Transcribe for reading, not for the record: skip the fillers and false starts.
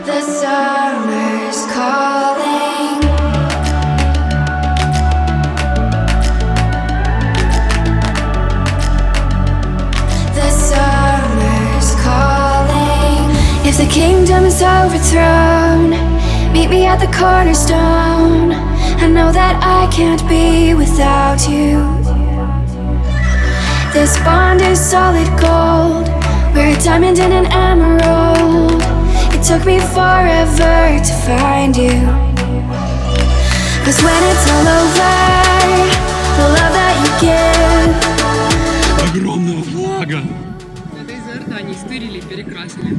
The summer's calling. The summer's calling. If the kingdom is overthrown, meet me at the cornerstone. I know that I can't be without you. This bond is solid gold. We're a diamond and an emerald. It took me forever to find you. 'Cause when it's all over, the love that you give. Огромного флага. Это из Иордании стырили и перекрасили.